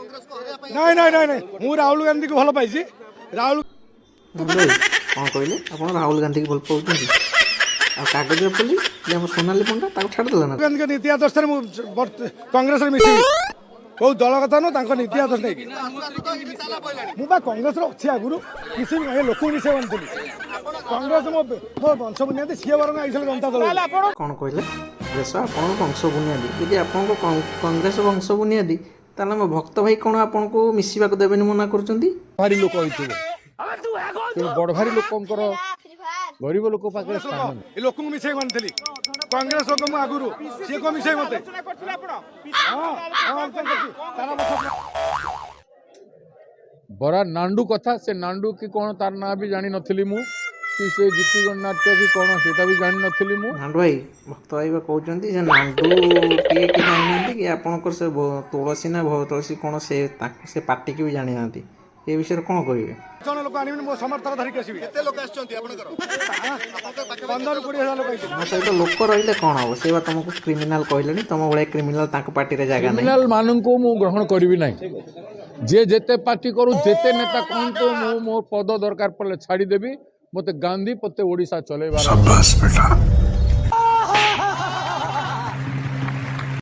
ନାଇଁ ନାଇଁ ନାଇଁ ନାଇଁ ମୁଁ ରାହୁଲ ଗାନ୍ଧୀକୁ ଭଲ ପାଇଛି। ରାହୁଲ କ'ଣ କହିଲେ ଆପଣ ରାହୁଲ ଗାନ୍ଧୀକି ଭଲ ପାଉଛନ୍ତି? ଆଉ କାଗଜରେ ପଲ୍ଲୀ ଯେ ଆମ ସୋନାଲି ପଣ୍ଡା ତାକୁ ଛାଡ଼ିଦେଲା ନା? ଗାନ୍ଧୀଙ୍କ ନୀତି ଆଦର୍ଶରେ ମୁଁ କଂଗ୍ରେସରେ ମିଶିବି। କୋଉ ଦଳ କଥା ନୁହଁ, ତାଙ୍କ ନୀତି ଆଦର୍ଶ ନେଇକି ମୁଁ ବା କଂଗ୍ରେସରେ ଅଛି ଆଗରୁ। ମିଶିବି ଏ ଲୋକଙ୍କୁ ମିଶେଇ ବାନ୍ଧିଥିଲି କଂଗ୍ରେସ ମୋ ବଂଶ ବୁନିଆଦି ସିଏ ବରଂ ଆଇଥିଲେ ଜନତା ଦଳ। କ'ଣ କହିଲେ? ଦେଶ ଆପଣଙ୍କ ବଂଶ ବୁନିଆଦି, ଯଦି ଆପଣଙ୍କ କଂଗ୍ରେସ ବଂଶ ବୁନିଆଦି ତାହେଲେ ଆମ ଭକ୍ତ ଭାଇ କ'ଣ ଆପଣଙ୍କୁ ମିଶିବାକୁ ଦେବେନି ମନା କରୁଛନ୍ତି? ଭାରି ଲୋକ ହେଇଥିବ, ତେଣୁ ବଡ଼ ଭାରି ଲୋକଙ୍କର ଗରିବ ଲୋକ ପାଖରେ ସ୍ଥାନ ନାହିଁ। ଏ ଲୋକଙ୍କୁ ମିଶେଇ ବାନ୍ଧିଥିଲି କଂଗ୍ରେସ ଲୋକ ମୁଁ ଆଗରୁ, ସିଏ କଣ ମିଶେଇ ମତେ? ବରା ନାଣ୍ଡୁ କଥା, ସେ ନାଣ୍ଡୁ କି କ'ଣ ତାର ନାଁ ବି ଜାଣିନଥିଲି ମୁଁ, କି ସେ ଗୀତି ଗଣନାଟ୍ୟ କି କ'ଣ ସେଇଟା ବି ଜାଣିନଥିଲି ମୁଁ। ନାଣ୍ଡୁ ଭାଇ, ଭକ୍ତ ଭାଇ ବା କହୁଛନ୍ତି ଯେ ନାଣ୍ଡୁ କିଏ କି ଜାଣିନାହାନ୍ତି କି ଆପଣଙ୍କର ସେ ତୁଳସୀ ନା ତୁଳସୀ କ'ଣ ସେ ପାର୍ଟିକି ବି ଜାଣିନାହାନ୍ତି। ଏ ବିଷୟରେ କ'ଣ କହିବେ? ଜଣ ଲୋକ ଆଣିବିନି, ମୋ ସମର୍ଥକ ଧରିକି ଆସିବି। କେତେ ଲୋକ ଆସିଛନ୍ତି ଆପଣଙ୍କର? 15-20 ହଜାର ଲୋକ ହେଇଛନ୍ତି। ମୋ ସହିତ ଲୋକ ରହିଲେ କ'ଣ ହେବ? ସେ ବା ତମକୁ କ୍ରିମିନାଲ କହିଲେଣି, ତମ ଭଳିଆ କ୍ରିମିନାଲ ତାଙ୍କ ପାର୍ଟିରେ ଜାଗା ନାହିଁ। କ୍ରିମିନାଲ ମାନଙ୍କୁ ମୁଁ ଗ୍ରହଣ କରିବି ନାହିଁ। ଯିଏ ଯେତେ ପାର୍ଟି କରୁ, ଯେତେ ନେତା କୁହନ୍ତୁ, ମୁଁ ମୋ ପଦ ଦରକାର ପଡ଼ିଲେ ଛାଡ଼ିଦେବି। ମୋତେ ଗାନ୍ଧୀ, ମୋତେ ଓଡ଼ିଶା ଚଲେଇବାର